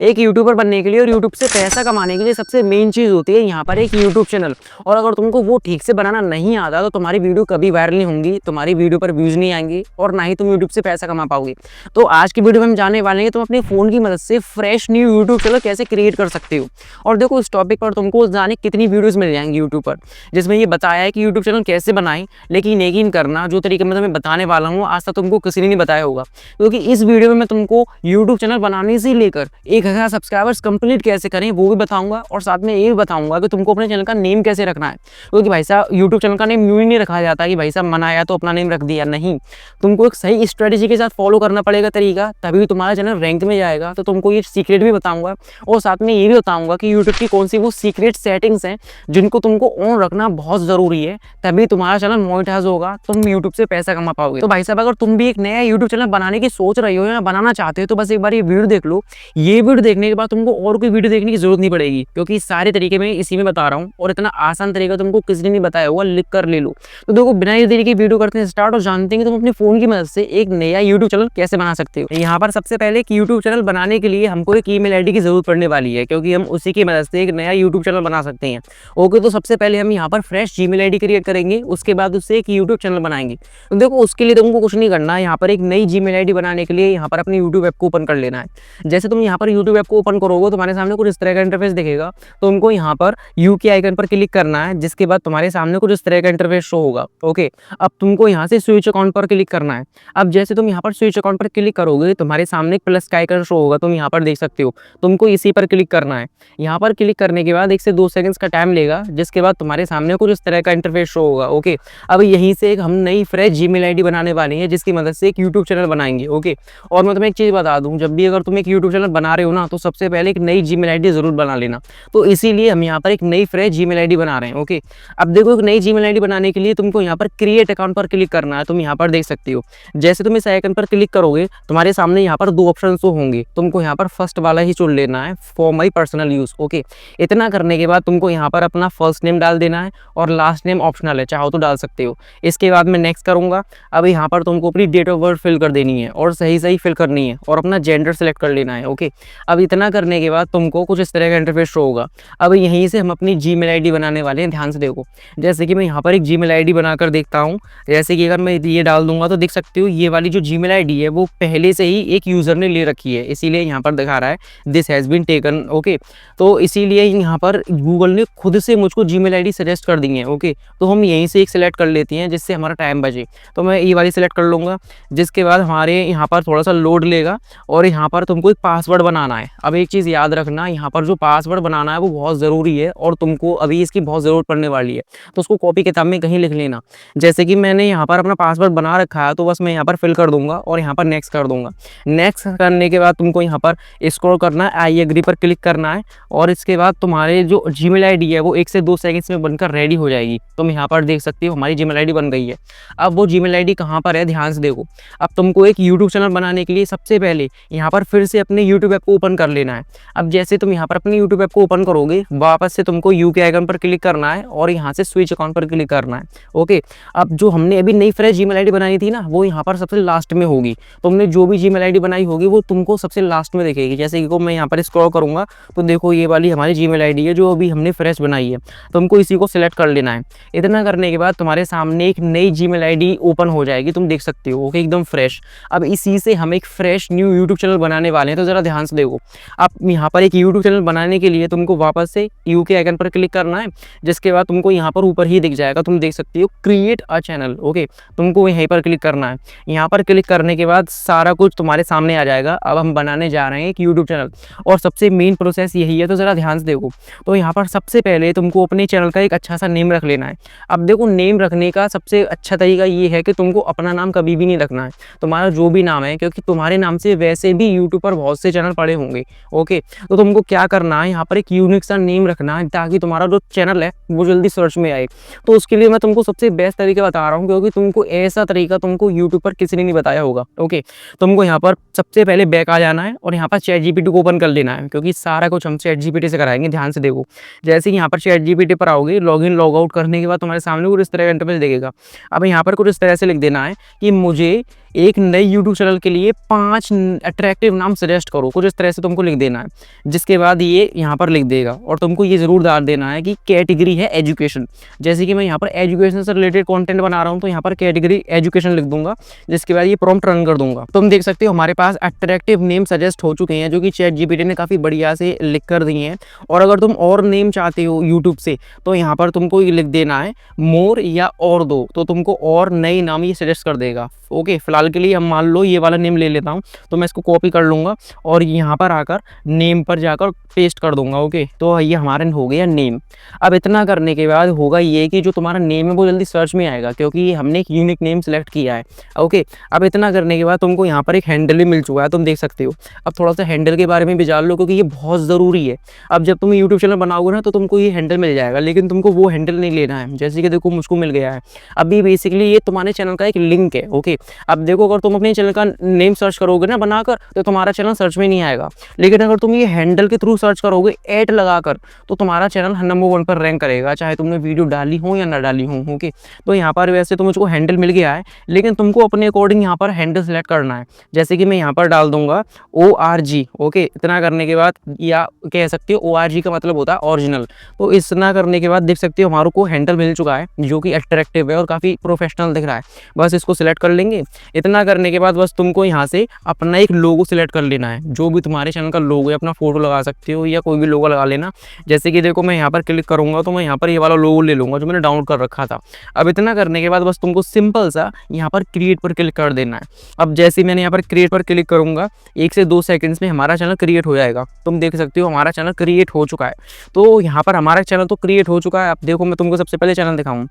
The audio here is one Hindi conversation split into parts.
एक यूट्यूबर बनने के लिए और यूट्यूब से पैसा कमाने के लिए सबसे मेन चीज़ होती है यहाँ पर एक यूट्यूब चैनल। और अगर तुमको वो ठीक से बनाना नहीं आता तो तुम्हारी वीडियो कभी वायरल नहीं होंगी, तुम्हारी वीडियो पर व्यूज़ नहीं आएंगे और ना ही तुम यूट्यूब से पैसा कमा पाओगे। तो आज की वीडियो में हम जानने वाले हैं तुम अपने फ़ोन की मदद से फ्रेश न्यू यूट्यूब चैनल कैसे क्रिएट कर सकते हो। और देखो इस टॉपिक पर तुमको जाने कितनी वीडियोज़ मिल जाएंगी यूट्यूब पर, जिसमें ये बताया है कि यूट्यूब चैनल कैसे बनाएं। लेकिन यकीन करना जो तरीके मैं तुम्हें बताने वाला हूँ आज तक तुमको किसी ने नहीं बताया होगा, क्योंकि इस वीडियो में मैं तुमको यूट्यूब चैनल बनाने से लेकर 1000 सब्सक्राइबर्स कंप्लीट कैसे करें वो भी बताऊंगा। और साथ में ये भी बताऊंगा कि तुमको अपने चैनल का नेम कैसे रखना है, क्योंकि भाई साहब यूट्यूब चैनल का नेम यूं ही नहीं रखा जाता कि भाई साहब बनाया तो अपना नेम रख दिया। नहीं, तुमको एक सही स्ट्रेटेजी के साथ फॉलो करना पड़ेगा तरीका, तभी तुम्हारा चैनल रैंक में जाएगा। तो तुमको ये सीक्रेट भी बताऊंगा और साथ में ये भी बताऊंगा कि यूट्यूब की कौन सी वो सीक्रेट सेटिंग्स हैं जिनको तुमको ऑन रखना बहुत ज़रूरी है, तभी तुम्हारा चैनल मोनेटाइज होगा, तुम यूट्यूब से पैसा कमा पाओगे। तो भाई साहब अगर तुम भी एक नया यूट्यूब चैनल बनाने की सोच रहे हो या बनाना चाहते हो तो बस एक बार ये वीडियो देख लो। ये वीडियो देखने के बाद तुमको और कोई वीडियो देखने की जरूरत नहीं पड़ेगी, क्योंकि सारे तरीके मैं इसी में बता रहा हूँ और इतना आसान तरीका तुमको किसी ने नहीं बताया होगा, लिख कर ले लो। तो देखो बिना ये देरी की वीडियो करते हैं स्टार्ट और जानते हैं कि तुम अपने फोन की मदद से एक नया यूट्यूब चैनल कैसे बना सकते हो। यहाँ पर सबसे पहले एक यूट्यूब चैनल बनाने के लिए हमको एक ईमेल आईडी की जरूरत पड़ने वाली है, क्योंकि हम उसी की मदद से एक नया यूट्यूब चैनल बना सकते हैं। ओके, तो सबसे पहले हम यहाँ पर फ्रेश जीमेल आईडी क्रिएट करेंगे, उसके बाद उससे एक यूट्यूब चैनल बनाएंगे। तो देखो उसके लिए तुमको कुछ नहीं करना है, यहाँ पर एक नई जीमेल आईडी बनाने के लिए यहाँ पर अपने यूट्यूब ऐप को ओपन कर लेना है। जैसे तुम यहाँ पर यूट्यूब ऐप को ओपन करोगे तुम्हारे सामने कुछ इस तरह का इंटरफेस दिखेगा। तो तुमको यहाँ पर यू के आइकन पर क्लिक करना है, जिसके बाद तुम्हारे सामने कुछ इस तरह का इंटरफेस शो होगा। ओके, अब तुमको यहाँ से स्विच अकाउंट पर क्लिक करना है। अब जैसे तुम यहाँ पर स्विच अकाउंट पर क्लिक करोगे तुम्हारे सामने एक प्लस का आइकन शो होगा, तुम यहाँ पर देख सकते हो। तुमको इसी पर क्लिक करना है। यहाँ पर क्लिक करने के बाद 1 से 2 सेकंड्स का टाइम लेगा, जिसके बाद तुम्हारे सामने कुछ इस तरह का इंटरफेस शो होगा। ओके, अब यहीं से एक हम नई फ्रेश जीमेल आईडी बनाने वाली है, जिसकी मदद से एक यूट्यूब चैनल बनाएंगे। ओके, और मैं तुम्हें एक चीज़ बता दूँ, जब भी अगर तुम एक यूट्यूब चैनल बना रहे हो ना तो सबसे पहले एक नई जीमेल आईडी जरूर बना लेना। तो इसीलिए हम यहाँ पर एक नई फ्रेश जीमेल आईडी बना रहे हैं। ओके, अब देखो एक नई जीमेल आईडी बनाने के लिए तुमको यहाँ पर क्रिएट अकाउंट पर क्लिक करना है। तुम यहाँ पर देख सकते हो, जैसे तुम इस आइकन पर क्लिक करोगे तुम्हारे सामने यहाँ पर 2 ऑप्शन शो होंगे। तुमको यहाँ पर फर्स्ट वाला ही चुन लेना है, for my personal use. Okay, इतना करने के बाद तुमको यहाँ पर अपना फर्स्ट नेम डाल देना है और लास्ट नेम ऑप्शनल है, चाहो तो डाल सकते हो। इसके बाद मैं नेक्स्ट करूँगा। अब यहाँ पर तुमको अपनी डेट ऑफ बर्थ फिल कर देनी है और सही सही फिल करनी है और अपना जेंडर सेलेक्ट कर लेना है। ओके, अब इतना करने के बाद तुमको कुछ इस तरह का इंटरफेस शो होगा। अब यहीं से हम अपनी जीमेल आईडी बनाने वाले हैं, ध्यान से देखो। जैसे कि मैं यहाँ पर एक जीमेल आईडी बनाकर देखता हूँ। जैसे कि अगर मैं ये डाल दूंगा तो देख सकते हो ये वाली जो जीमेल आईडी है वो पहले से ही एक यूज़र ने ले रखी है, इसीलिए यहाँ पर दिखा रहा है this has been taken. Okay, तो इसीलिए यहाँ पर गूगल ने खुद से मुझको जीमेल आईडी सजेस्ट कर दी है। ओके, तो हम यहीं से एक सिलेक्ट कर लेते हैं जिससे हमारा टाइम बचे। तो मैं ये वाली सिलेक्ट कर लूँगा, जिसके बाद हमारे यहाँ पर थोड़ा सा लोड लेगा और यहाँ पर तुमको एक पासवर्ड बनाना है। अब एक चीज़ याद रखना, यहाँ पर जो पासवर्ड बनाना है वो बहुत ज़रूरी है और तुमको अभी इसकी बहुत ज़रूरत पड़ने वाली है, तो उसको कॉपी किताब में कहीं लिख लेना। जैसे कि मैंने यहाँ पर अपना पासवर्ड बना रखा है, तो बस मैं यहाँ पर फिल कर दूंगा और यहाँ पर नेक्स्ट कर दूंगा। नेक्स्ट करने के बाद तुमको यहाँ पर स्क्रॉल करना है, आई एग्री पर क्लिक करना है और इसके बाद तुम्हारे जो जीमेल आईडी है वो 1 से 2 सेकंड्स में बनकर रेडी हो जाएगी। तुम यहाँ पर देख सकते हो हमारी जीमेल आईडी बन गई है। अब वो जीमेल आईडी कहाँ पर है ध्यान से देखो। अब तुमको एक यूट्यूब चैनल बनाने के लिए सबसे पहले यहाँ पर फिर से अपने यूट्यूब ऐप को ओपन कर लेना है। अब जैसे तुम यहाँ पर अपने यूट्यूब ऐप को ओपन करोगे वापस से तुमको यू के आइकन पर क्लिक करना है और यहाँ से स्विच अकाउंट पर क्लिक करना है। ओके, अब जो हमने अभी नई फ्रेश जीमेल आईडी बनाई थी ना वो यहाँ पर सबसे लास्ट में होगी। तुमने जो भी जीमेल आईडी बनाई होगी वो तुमको सबसे लास्ट में दिखेगी। जैसे कि मैं यहाँ पर स्क्रॉल करूँगा तो देखो ये वाली हमारी जीमेल आईडी है जो अभी हमने फ्रेश बनाई है, तुमको इसी को सिलेक्ट कर लेना है। इतना करने के बाद तुम्हारे सामने एक नई जीमेल आईडी ओपन हो जाएगी, तुम देख सकते हो। ओके, एकदम फ्रेश। अब इसी से हम एक फ्रेश न्यू यूट्यूब चैनल बनाने वाले हैं, तो ज़रा ध्यान से देखो। अब यहाँ पर एक यूट्यूब चैनल बनाने के लिए तुमको वापस से यू के आइकन पर क्लिक करना है, जिसके बाद तुमको यहाँ पर ऊपर ही दिख जाएगा, तुम देख सकते हो क्रिएट अ चैनल। ओके, तुमको यहीं पर क्लिक करना है। यहाँ पर क्लिक करने के बाद सारा कुछ तुम्हारे सामने आ जाएगा। अब हम बनाने जा रहे हैं एक यूट्यूब चैनल और सबसे मेन प्रोसेस यही है, तो ज़रा ध्यान से देखो। तो यहाँ पर सबसे पहले तुमको अपने चैनल का एक अच्छा सा नेम रख लेना है। अब देखो नेम रखने का सबसे अच्छा तरीका ये है कि तुमको अपना नाम कभी भी नहीं रखना है, तुम्हारा जो भी नाम है, क्योंकि तुम्हारे नाम से वैसे भी यूट्यूब पर बहुत से चैनल पड़े होंगे। ओके, तो तुमको क्या करना है, यहाँ पर एक यूनिक सा नेम रखना है ताकि तुम्हारा जो चैनल है वो जल्दी सर्च में आए। तो उसके लिए मैं तुमको सबसे बेस्ट तरीका बता रहा हूँ, क्योंकि तुमको ऐसा तरीका तुमको यूट्यूब पर किसी ने नहीं बताया होगा। ओके, तुमको यहाँ पर सबसे पहले बैक आ जाना है और यहाँ पर चैट जीपीटी को ओपन कर लेना है, क्योंकि सारा कुछ हम चैट जीपीटी से कराएंगे। ध्यान से देखो, जैसे यहाँ पर चैट जीपीटी पर आओगे, लॉगिन लॉग आउट करने के बाद तुम्हारे सामने कुछ इस तरह का इंटरफेस दिखेगा। अब यहाँ पर कुछ इस तरह से लिख देना है कि मुझे एक नई यूट्यूब चैनल के लिए 5 अट्रैक्टिव नाम सजेस्ट करो, कुछ इस तरह वैसे तुमको लिख देना है। जिसके बाद ये यहाँ पर लिख देगा और तुमको ये ज़रूर डाल देना है कि कैटेगरी है एजुकेशन। जैसे कि मैं यहाँ पर एजुकेशन से रिलेटेड कंटेंट बना रहा हूँ तो यहाँ पर कैटेगरी एजुकेशन लिख दूंगा। जिसके बाद ये प्रॉम्प्ट रन कर दूंगा। तुम देख सकते हो हमारे पास अट्रैक्टिव नेम सजेस्ट हो चुके हैं जो कि चैट जीपीटी ने काफ़ी बढ़िया से लिख कर दिए हैं। और अगर तुम और नेम चाहते हो यूट्यूब से तो यहाँ पर तुमको ये लिख देना है मोर या और दो, तो तुमको और नई नाम ये सजेस्ट कर देगा। ओके, फिलहाल के लिए हम मान लो ये वाला नेम ले लेता हूँ, तो मैं इसको कॉपी कर लूँगा और यहाँ पर आकर नेम पर जाकर पेस्ट कर दूंगा। ओके, तो ये हमारा हो गया नेम। अब इतना करने के बाद होगा ये कि जो तुम्हारा नेम है वो जल्दी सर्च में आएगा क्योंकि ये हमने एक यूनिक नेम सेलेक्ट किया है। ओके, अब इतना करने के बाद तुमको यहाँ पर एक हैंडल भी मिल चुका है, तुम देख सकते हो। अब थोड़ा सा हैंडल के बारे में भी जान लो क्योंकि ये बहुत ज़रूरी है। अब जब तुम यूट्यूब चैनल बनाओगे ना तो तुमको ये हैंडल मिल जाएगा, लेकिन तुमको वो हैंडल नहीं लेना है। जैसे कि देखो मुझको मिल गया है। अभी बेसिकली ये तुम्हारे चैनल का एक लिंक है। ओके, अब देखो अगर तुम अपने चैनल का नेम सर्च करोगे ना बनाकर तो तुम्हारा चैनल सर्च में नहीं आएगा, लेकिन अगर तुम ये हैंडल के थ्रू सर्च करोगे ऐड लगाकर तो तुम्हारा चैनल नंबर 1 पर रैंक करेगा, चाहे तुमने वीडियो डाली हो या ना डाली हो। ओके, तो यहाँ पर वैसे तो मुझको हैंडल मिल गया है, लेकिन तुमको अपने अकॉर्डिंग यहाँ पर हैंडल सेलेक्ट करना है। जैसे कि मैं यहाँ पर डाल दूंगा ORG। ओके, इतना करने के बाद या कह सकते हो ORG का मतलब होता है ओरिजिनल। तो इतना करने के बाद देख सकते हो हमारे को हैंडल मिल चुका है जो कि अट्रैक्टिव है और काफ़ी प्रोफेशनल दिख रहा है। बस इसको सिलेक्ट कर लेंगे। इतना करने के बाद बस तुमको यहाँ से अपना एक लोगो सिलेक्ट कर लेना है, जो भी तुम्हारे चैनल का लोगो है। अपना फोटो लगा सकते हो या कोई भी लोगो लगा लेना। जैसे कि देखो मैं यहाँ पर क्लिक करूँगा तो मैं यहाँ पर ये वाला लोगो ले लूँगा जो मैंने डाउनलोड कर रखा था। अब इतना करने के बाद बस तुमको सिंपल सा यहाँ पर क्रिएट पर क्लिक कर देना है। अब जैसे मैंने यहाँ पर क्रिएट पर क्लिक करूँगा 1 से 2 सेकंड्स में हमारा चैनल क्रिएट हो जाएगा। तुम देख सकते हो हमारा चैनल क्रिएट हो चुका है। तो यहाँ पर हमारा चैनल तो क्रिएट हो चुका है। अब देखो मैं तुमको सबसे पहले चैनल दिखाऊँ,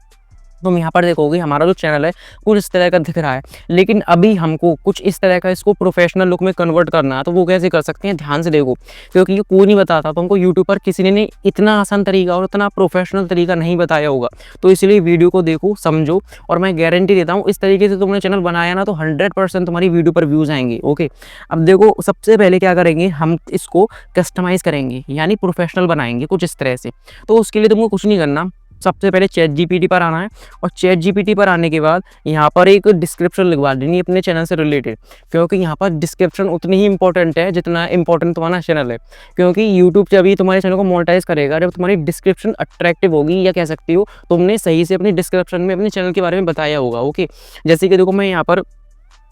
तुम यहाँ पर देखोगे हमारा जो चैनल है कुछ इस तरह का दिख रहा है, लेकिन अभी हमको कुछ इस तरह का इसको प्रोफेशनल लुक में कन्वर्ट करना है। तो वो कैसे कर सकते हैं, ध्यान से देखो, क्योंकि ये कोई नहीं बताता तुमको। यूट्यूब पर किसी ने इतना आसान तरीका और इतना प्रोफेशनल तरीका नहीं बताया होगा। तो इसलिए वीडियो को देखो, समझो, और मैं गारंटी देता हूँ इस तरीके से तुमने चैनल बनाया ना तो 100% तुम्हारी वीडियो पर व्यूज़ आएंगे। ओके, अब देखो सबसे पहले क्या करेंगे, हम इसको कस्टमाइज़ करेंगे यानी प्रोफेशनल बनाएंगे कुछ इस तरह से। तो उसके लिए तुमको कुछ नहीं करना, सबसे पहले चैट जीपीटी पर आना है और चैट जीपीटी पर आने के बाद यहाँ पर एक डिस्क्रिप्शन लिखवा देनी है अपने चैनल से रिलेटेड, क्योंकि यहाँ पर डिस्क्रिप्शन उतनी ही इंपॉर्टेंट है जितना इंपॉर्टेंट तुम्हारा चैनल है। क्योंकि यूट्यूब जब भी तुम्हारे चैनल को मोनेटाइज करेगा जब तुम्हारी डिस्क्रिप्शन अट्रैक्टिव होगी, या कह सकती हो तुमने सही से अपनी डिस्क्रिप्शन में अपने चैनल के बारे में बताया होगा। ओके, जैसे कि देखो मैं यहाँ पर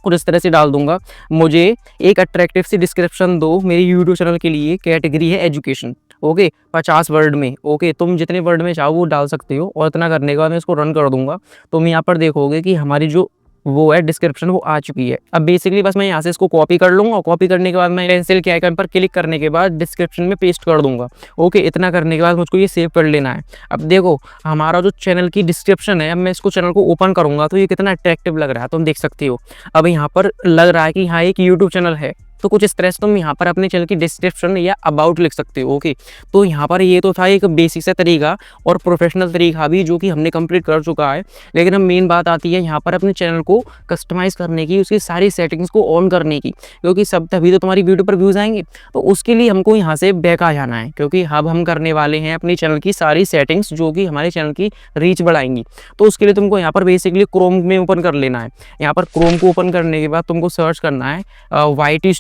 कुछ इस तरह से डाल दूंगा, मुझे एक अट्रैक्टिव सी डिस्क्रिप्शन दो मेरे यूट्यूब चैनल के लिए, कैटेगरी है एजुकेशन। ओके, 50 वर्ड में। ओके, तुम जितने वर्ड में चाहो वो डाल सकते हो। और इतना करने के बाद मैं इसको रन कर दूंगा। तुम यहाँ पर देखोगे कि हमारी जो वो है डिस्क्रिप्शन वो आ चुकी है। अब बेसिकली बस मैं यहाँ से इसको कॉपी कर लूँगा और कॉपी करने के बाद मैं पेंसिल के आइकन पर क्लिक करने के बाद डिस्क्रिप्शन में पेस्ट कर दूंगा। ओके, इतना करने के बाद मुझको ये सेव कर लेना है। अब देखो हमारा जो चैनल की डिस्क्रिप्शन है, अब मैं इसको चैनल को ओपन करूँगा तो ये कितना अट्रैक्टिव लग रहा है, तुम देख सकते हो। अब यहाँ पर लग रहा है कि हाँ एक यूट्यूब चैनल है। तो कुछ इस तरह से तुम यहाँ पर अपने चैनल की डिस्क्रिप्शन या अबाउट लिख सकते हो। ओके, तो यहाँ पर ये तो था एक बेसिक सा तरीका और प्रोफेशनल तरीका भी जो कि हमने कंप्लीट कर चुका है। लेकिन अब मेन बात आती है यहाँ पर अपने चैनल को कस्टमाइज़ करने की, उसकी सारी सेटिंग्स को ऑन करने की, क्योंकि सब तभी तो तुम्हारी वीडियो पर व्यूज़ आएंगे। तो उसके लिए हमको यहाँ से बैक आ जाना है, क्योंकि अब हम करने वाले हैं अपने चैनल की सारी सेटिंग्स जो कि हमारे चैनल की रीच बढ़ाएंगी। तो उसके लिए तुमको यहाँ पर बेसिकली क्रोम में ओपन कर लेना है। यहाँ पर क्रोम को ओपन करने के बाद तुमको सर्च करना है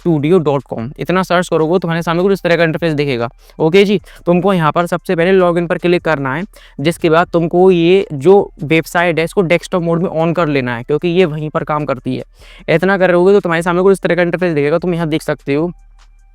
ytstudio.com। इतना सर्च करोगे तुम्हारे सामने कुछ इस तरह का इंटरफेस दिखेगा। ओके जी, तुमको यहाँ पर सबसे पहले लॉगिन पर क्लिक करना है, जिसके बाद तुमको ये जो वेबसाइट है इसको डेस्कटॉप मोड में ऑन कर लेना है, क्योंकि ये वहीं पर काम करती है। इतना करोगे तो तुम्हारे सामने कुछ इस तरह का इंटरफेस दिखेगा। तुम यहाँ देख सकते हो।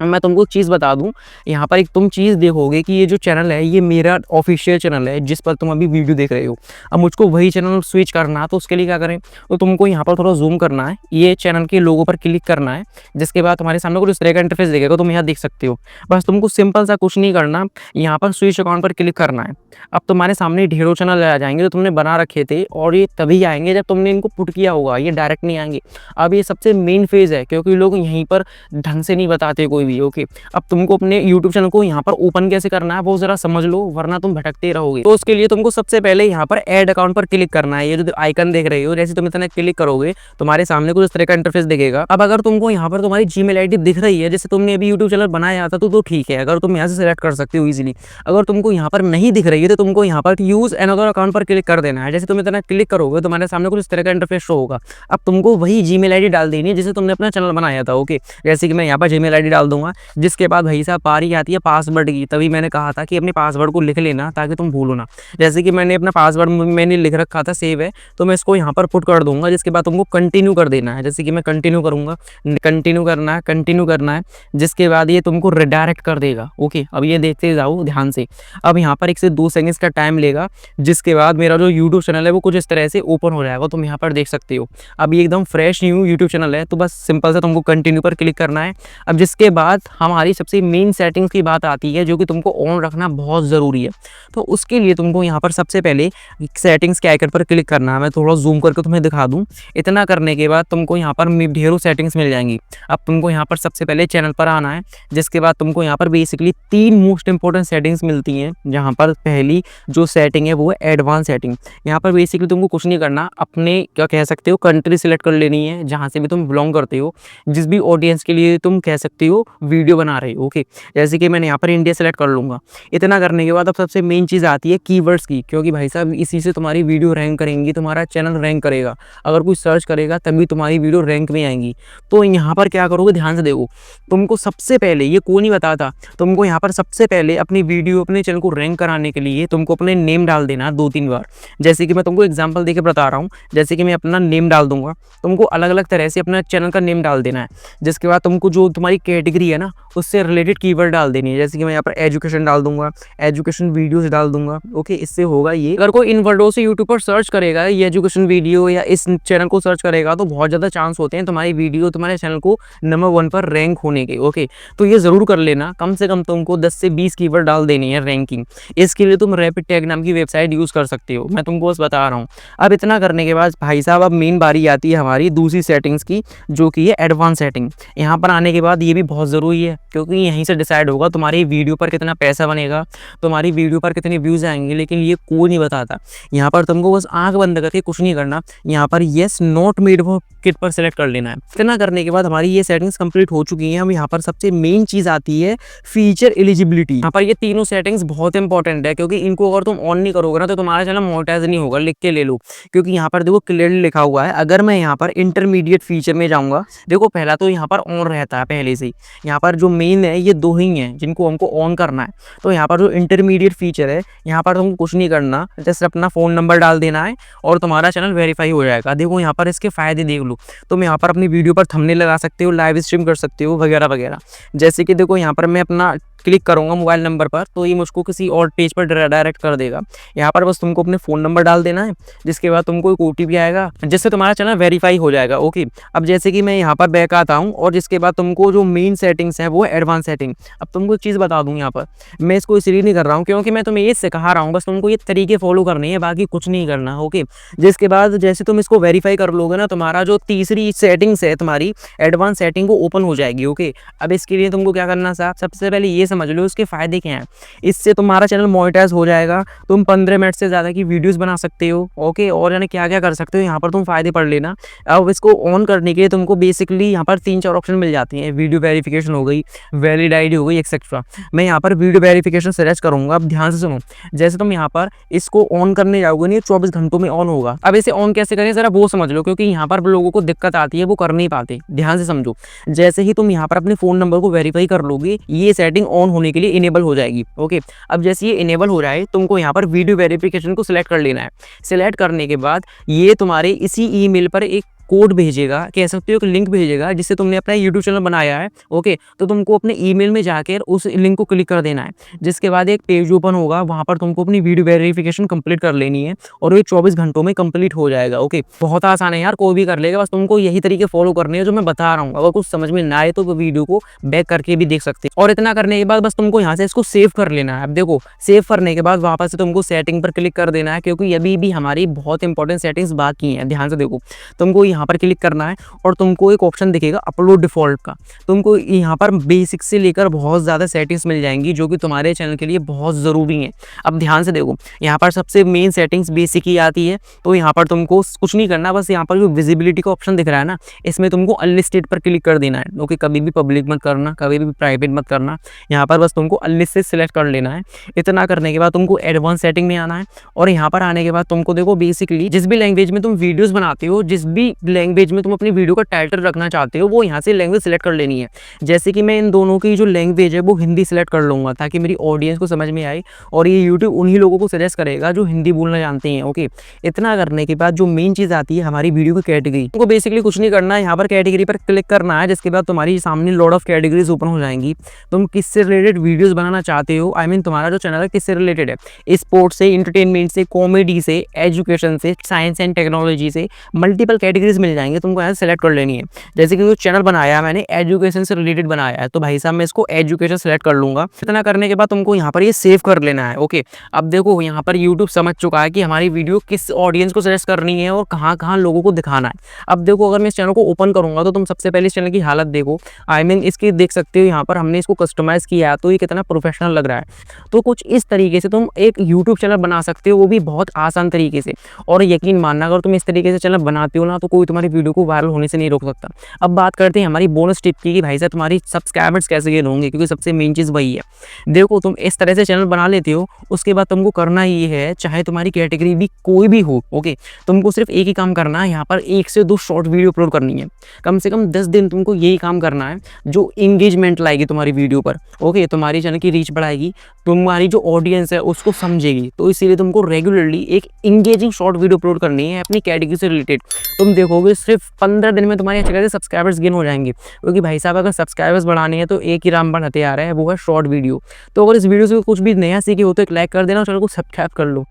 मैं तुमको एक चीज़ बता दूं, यहाँ पर एक तुम चीज़ देखोगे कि ये जो चैनल है ये मेरा ऑफिशियल चैनल है जिस पर तुम अभी वीडियो देख रहे हो। अब मुझको वही चैनल स्विच करना है, तो उसके लिए क्या करें, तो तुमको यहाँ पर थोड़ा जूम करना है, ये चैनल के लोगो पर क्लिक करना है, जिसके बाद तुम्हारे सामने कुछ इस तरह का इंटरफेस दिखेगा। तुम यहाँ देख सकते हो। बस तुमको सिंपल सा कुछ नहीं करना, यहाँ पर स्विच अकाउंट पर क्लिक करना है। अब तुम्हारे सामने ढेरों चैनल आ जाएंगे जो तुमने बना रखे थे, और ये तभी आएंगे जब तुमने इनको पुट किया होगा, ये डायरेक्ट नहीं आएंगे। अब ये सबसे मेन फेज़ है, क्योंकि लोग यहीं पर ढंग से नहीं बताते कोई भी। ओके, अब तुमको अपने YouTube चैनल को यहाँ पर ओपन कैसे करना है वो जरा समझ लो, वरना तुम भटकते रहोगे। तो उसके लिए तुमको सबसे पहले यहाँ पर ऐड अकाउंट पर क्लिक करना है। ये जो आइकन देख रहे हो, जैसे तुम इतना क्लिक करोगे तुम्हारे सामने कुछ इस तरह का इंटरफेस दिखेगा। अब अगर तुमको यहाँ पर तुम्हारी Gmail ID दिख रही है, जैसे तुमने अभी YouTube चैनल बनाया था, तो ठीक है, अगर तुम यहाँ से सिलेक्ट कर सकते हो इजीली। अगर तुमको यहाँ पर नहीं दिख रही है तो तुमको यहाँ पर यूज अनदर अकाउंट पर क्लिक कर देना है। जैसे तुम इतना क्लिक करोगे तुम्हारे सामने कुछ इस तरह का इंटरफेस शो होगा। अब तुमको वही Gmail ID डाल देनी है जिसे तुमने अपना चैनल बनाया था। ओके, जैसे कि मैं यहाँ पर Gmail ID डाल दूंगा। दूंगा। जिसके बाद भाई साहब बारी आती है पासवर्ड की, तभी मैंने कहा था कि अपने पासवर्ड को लिख लेना ताकि तुम भूलो ना। जैसे कि मैंने अपना पासवर्ड मैंने लिख रखा था, सेव है, तो मैं इसको यहाँ पर पुट कर दूंगा। जिसके बाद तुमको कंटिन्यू कर देना है। जैसे कि मैं कंटिन्यू करूंगा, कंटिन्यू करना है, कंटिन्यू करना है। जिसके बाद ये तुमको रिडायरेक्ट कर देगा। ओके, अब ये देखते जाओ ध्यान से। अब यहाँ पर 1 से 2 सेकंड्स का टाइम लेगा। जिसके बाद मेरा जो यूट्यूब चैनल है वो कुछ इस तरह से ओपन हो जाएगा, तुम यहाँ पर देख सकते हो। अब ये एकदम फ्रेश न्यू यूट्यूब चैनल है, तो बस सिंपल से तुमको कंटिन्यू पर क्लिक करना है। अब जिसके बाद हमारी सबसे मेन सेटिंग्स की बात आती है, जो कि तुमको ऑन रखना बहुत ज़रूरी है। तो उसके लिए तुमको यहाँ पर सबसे पहले सेटिंग्स के आइकन पर क्लिक करना है। मैं थोड़ा जूम करके तुम्हें दिखा दूँ। इतना करने के बाद तुमको यहाँ पर ढेरों सेटिंग्स मिल जाएंगी। अब तुमको यहाँ पर सबसे पहले चैनल पर आना है। जिसके बाद तुमको यहाँ पर बेसिकली 3 मोस्ट इंपॉर्टेंट सेटिंग्स मिलती हैं। जहाँ पर पहली जो सेटिंग है वो है एडवांस सेटिंग। यहाँ पर बेसिकली तुमको कुछ नहीं करना, अपने क्या कह सकते हो कंट्री सिलेक्ट कर लेनी है, जहाँ से भी तुम बिलोंग करते हो, जिस भी ऑडियंस के लिए तुम कह सकते हो वीडियो बना रहे हो। ओके, जैसे कि मैंने यहाँ पर इंडिया सेलेक्ट कर लूँगा। इतना करने के बाद अब सबसे मेन चीज़ आती है कीवर्ड्स की, क्योंकि भाई साहब इसी से तुम्हारी वीडियो रैंक करेंगी, तुम्हारा चैनल रैंक करेगा। अगर कोई सर्च करेगा तभी तुम्हारी वीडियो रैंक में आएंगी। तो यहाँ पर क्या करोगे, ध्यान से देखो। तुमको सबसे पहले, ये कोई नहीं बताता, तुमको यहाँ पर सबसे पहले अपनी वीडियो, अपने चैनल को रैंक कराने के लिए तुमको अपने नेम डाल देना 2-3 बार। जैसे कि मैं तुमको एग्जांपल देके बता रहा हूँ। जैसे कि मैं अपना नेम डाल दूंगा, तुमको अलग अलग तरह से अपना चैनल का नेम डाल देना है। जिसके बाद तुमको जो तुम्हारी कैटेगरी है ना, उससे रिलेटेड कीवर्ड डाल देनी है। जैसे कि मैं यहाँ पर एजुकेशन डाल दूंगा, एजुकेशन वीडियोस डाल दूंगा। ओके, इससे होगा ये, अगर कोई इन वर्डों से यूट्यूब पर सर्च करेगा ये एजुकेशन वीडियो या इस चैनल को सर्च करेगा, तो बहुत ज़्यादा चांस होते हैं तुम्हारी वीडियो, तुम्हारे चैनल को नंबर 1 पर रैंक होने के। ओके, तो ये ज़रूर कर लेना। कम से कम तुमको 10 से 20 कीवर्ड डाल देनी है रैंकिंग। इसके लिए तुम रैपिड टैग नाम की वेबसाइट यूज़ कर सकते हो, मैं तुमको बस बता रहा हूँ। अब इतना करने के बाद भाई साहब अब मेन बारी आती है हमारी दूसरी सेटिंग्स की, जो कि है एडवांस सेटिंग। यहाँ पर आने के बाद ये भी बहुत ज़रूरी है, क्योंकि यहीं से डिसाइड होगा तुम्हारी वीडियो पर कितना पैसा बनेगा, तुम्हारी वीडियो पर कितने व्यूज़ आएंगे। लेकिन ये कोई नहीं बताता। यहाँ पर तुमको बस आंख बंद करके कुछ नहीं करना, यहाँ पर yes not made for kid पर सेलेक्ट कर लेना है। इतना करने के बाद हमारी ये सेटिंग्स कंप्लीट हो चुकी हैं। हम यहाँ पर सबसे मेन चीज़ आती है फीचर एलिजिबिलिटी। यहाँ पर ये तीनों सेटिंग्स बहुत इंपॉर्टेंट है, क्योंकि इनको अगर तुम ऑन नहीं करोगे ना तो तुम्हारा चैनल मोनेटाइज नहीं होगा। लिख के ले लो, क्योंकि यहाँ पर देखो क्लियरली लिखा हुआ है। अगर मैं यहाँ पर इंटरमीडिएट फीचर में जाऊँगा, देखो पहला तो यहाँ पर ऑन रहता है पहले से ही। यहाँ पर जो मेन है ये 2 ही हैं जिनको हमको ऑन करना है। तो यहाँ पर जो इंटरमीडिएट फीचर है, यहाँ पर तुमको कुछ नहीं करना, जैसे अपना फ़ोन नंबर डाल देना है और तुम्हारा चैनल वेरीफाई हो जाएगा। देखो यहाँ पर इसके फ़ायदे देख लो। तुम यहाँ पर अपनी वीडियो पर थंबनेल लगा सकते हो, लाइव स्ट्रीम कर सकते हो, वगैरह वगैरह। जैसे कि देखो यहाँ पर मैं अपना क्लिक करूँगा मोबाइल नंबर पर, तो ये मुझको किसी और पेज पर डायरेक्ट कर देगा। यहाँ पर बस तुमको अपने फ़ोन नंबर डाल देना है, जिसके बाद तुमको एक OTP आएगा, जिससे तुम्हारा चैनल वेरीफाई हो जाएगा। ओके, अब जैसे कि मैं यहाँ पर बैक आता हूँ और जिसके बाद तुमको जो मेन सेटिंग्स है वो एडवांस सेटिंग। अब तुमको एक चीज़ बता दूँ, यहाँ पर मैं इसको इसलिए नहीं कर रहा हूँ क्योंकि मैं तुम्हें ये सिखा रहा हूँ, बस तुमको ये तरीके फॉलो करने हैं, बाकी कुछ नहीं करना। ओके, जिसके बाद जैसे तुम इसको वेरीफाई कर लोगे ना, तुम्हारा जो तीसरी सेटिंग्स है तुम्हारी एडवांस सेटिंग वो ओपन हो जाएगी। ओके, अब इसके लिए तुमको क्या करना साहब, सबसे पहले ये समझ लो इसके फायदे क्या हैं। इससे तुम्हारा चैनल मोनेटाइज हो जाएगा, तुम 15 मिनट से ज़्यादा की वीडियोस बना सकते हो। ओके, और यानी क्या क्या कर सकते हो, यहाँ पर तुम फायदे पढ़ लेना। अब इसको ऑन करने के लिए तुमको बेसिकली यहाँ पर 3-4 ऑप्शन मिल जाती हैं। वीडियो वेरिफिकेशन हो गई, वैलिड आईडी हो गई, एक्सेट्रा। मैं यहाँ पर वीडियो वेरिफिकेशन सेलेक्ट करूँगा। अब ध्यान से सुनो, जैसे तुम यहाँ पर इसको ऑन करने जाओगे नहीं, 24 घंटों में ऑन होगा। अब इसे ऑन कैसे करें ज़रा वो समझ लो, क्योंकि यहाँ पर लोगों को दिक्कत आती है, वो कर नहीं पाते। ध्यान से समझो, जैसे ही तुम यहाँ पर अपने फ़ोन नंबर को वेरीफाई कर लोगे, ये सेटिंग ऑन होने के लिए इनेबल हो जाएगी। ओके, अब जैसे ये इनेबल हो जाए, तुमको यहाँ पर वीडियो वेरिफिकेशन को सिलेक्ट कर लेना है। सिलेक्ट करने के बाद ये तुम्हारे इसी ईमेल पर एक कोड भेजेगा, कह सकते हो एक लिंक भेजेगा, जिससे तुमने अपना यूट्यूब चैनल बनाया है। ओके, तो तुमको अपने ईमेल में जाकर उस लिंक को क्लिक कर देना है। जिसके बाद एक पेज ओपन होगा, वहाँ पर तुमको अपनी वीडियो वेरिफिकेशन कंप्लीट कर लेनी है और ये 24 घंटों में कंप्लीट हो जाएगा। ओके, बहुत आसान है यार, कोई भी कर लेगा, बस तुमको यही तरीके फॉलो करने हैं जो मैं बता रहा हूँ। अगर कुछ समझ में ना आए तो वीडियो को बैक करके भी देख सकते हैं। और इतना करने के बाद बस तुमको यहाँ से इसको सेव कर लेना है। अब देखो, सेव करने के बाद वापस से तुमको सेटिंग पर क्लिक कर देना है, क्योंकि अभी भी हमारी बहुत इंपॉर्टेंट सेटिंग्स बाकी हैं। ध्यान से देखो, तुमको यहाँ पर क्लिक करना है और तुमको एक ऑप्शन दिखेगा अपलोड डिफॉल्ट का। तुमको यहाँ पर बेसिक से लेकर बहुत ज़्यादा सेटिंग्स मिल जाएंगी, जो कि तुम्हारे चैनल के लिए बहुत ज़रूरी हैं। अब ध्यान से देखो, यहाँ पर सबसे मेन सेटिंग्स बेसिक ही आती है। तो यहाँ पर तुमको कुछ नहीं करना, बस यहाँ पर जो विजिबिलिटी का ऑप्शन दिख रहा है ना, इसमें तुमको अनलिस्टेड पर क्लिक कर देना है। ओके, कभी भी पब्लिक मत करना, कभी भी प्राइवेट मत करना। यहाँ पर बस तुमको अनलिस्टेड सेलेक्ट कर लेना है। इतना करने के बाद तुमको एडवांस सेटिंग में आना है और यहाँ पर आने के बाद तुमको देखो बेसिकली जिस भी लैंग्वेज में तुम वीडियोज़ बनाते हो, जिस भी लैंग्वेज में तुम अपनी वीडियो का टाइटल रखना चाहते हो वो यहाँ से लैंग्वेज सेलेक्ट कर लेनी है। जैसे कि मैं इन दोनों की जो लैंग्वेज है वो हिंदी सेलेक्ट कर लूँगा ताकि मेरी ऑडियंस को समझ में आए और ये यूट्यूब उन्हीं लोगों को सजेस्ट करेगा जो हिंदी बोलना जानते हैं। ओके, इतना करने के बाद जो मेन चीज़ आती है हमारी वीडियो की कैटेगरी। तुमको बेसिकली कुछ नहीं करना है, यहाँ पर कैटेगरी पर क्लिक करना है, जिसके बाद तुम्हारी सामने लॉट ऑफ कैटेगरीज ओपन हो जाएंगी। तुम किससे रिलेटेड वीडियोस बनाना चाहते हो, आई मीन तुम्हारा जो चैनल है किससे रिलेटेड है, स्पोर्ट्स से, इंटरटेनमेंट से, कॉमेडी से, एजुकेशन से, साइंस एंड टेक्नोलॉजी से, मल्टीपल कैटेगरीज मिल जाएंगे। तुमको यहाँ सेलेक्ट कर लेनी है। जैसे कि जो चैनल बनाया मैंने एजुकेशन से रिलेटेड बनाया है तो भाई साहब मैं इसको एजुकेशन सेलेक्ट कर लूँगा। इतना करने के बाद तुमको यहाँ पर ये सेव कर लेना है। ओके, अब देखो यहाँ पर यूट्यूब समझ चुका है कि हमारी वीडियो किस ऑडियंस को सजेस्ट करनी है और कहाँ कहाँ लोगों को दिखाना है। अब देखो अगर मैं इस चैनल को ओपन करूँगा तो तुम सबसे पहले इस चैनल की हालत देखो, आई मीन इसकी देख सकते हो यहाँ पर हमने इसको कस्टमाइज़ किया है तो ये कितना प्रोफेशनल लग रहा है। तो कुछ इस तरीके से तुम एक यूट्यूब चैनल बना सकते हो, वो भी बहुत आसान तरीके से। और यकीन मानना अगर तुम इस तरीके से चैनल बनाते हो ना तो कोई तुम्हारी वीडियो को वायरल होने से नहीं रोक सकता। अब बात करते हैं हमारी बोनस टिप की कि भाई साहब तुम्हारी सब्सक्राइबर्स कैसे गेन होंगे, क्योंकि सबसे मेन चीज़ वही है। देखो तुम इस तरह से चैनल बना लेते हो, उसके बाद तुमको करना ये है, चाहे तुम्हारी कैटेगरी भी कोई भी हो, ओके, तुमको सिर्फ एक ही काम करना है, यहाँ पर 1 से 2 शॉर्ट वीडियो अपलोड करनी है। कम से कम 10 दिन तुमको यही काम करना है जो इंगेजमेंट लाएगी तुम्हारी वीडियो पर। ओके, तुम्हारी चैनल की रीच बढ़ाएगी, तुम्हारी जो ऑडियंस है उसको समझेगी। तो इसीलिए तुमको रेगुलरली एक इंगेजिंग शॉर्ट वीडियो अपलोड करनी है अपनी कैटेगरी से रिलेटेड। तुम देखोगे सिर्फ 15 दिन में तुम्हारे अच्छे खासे सब्सक्राइबर्स गेन हो जाएंगे, क्योंकि भाई साहब अगर सब्सक्राइबर्स बढ़ाने हैं तो एक ही रामबाण हथियार है, वो है शॉर्ट वीडियो। तो अगर इस वीडियो से कुछ भी नया सीखे हो तो एक लाइक कर देना और चैनल को सब्सक्राइब कर लो।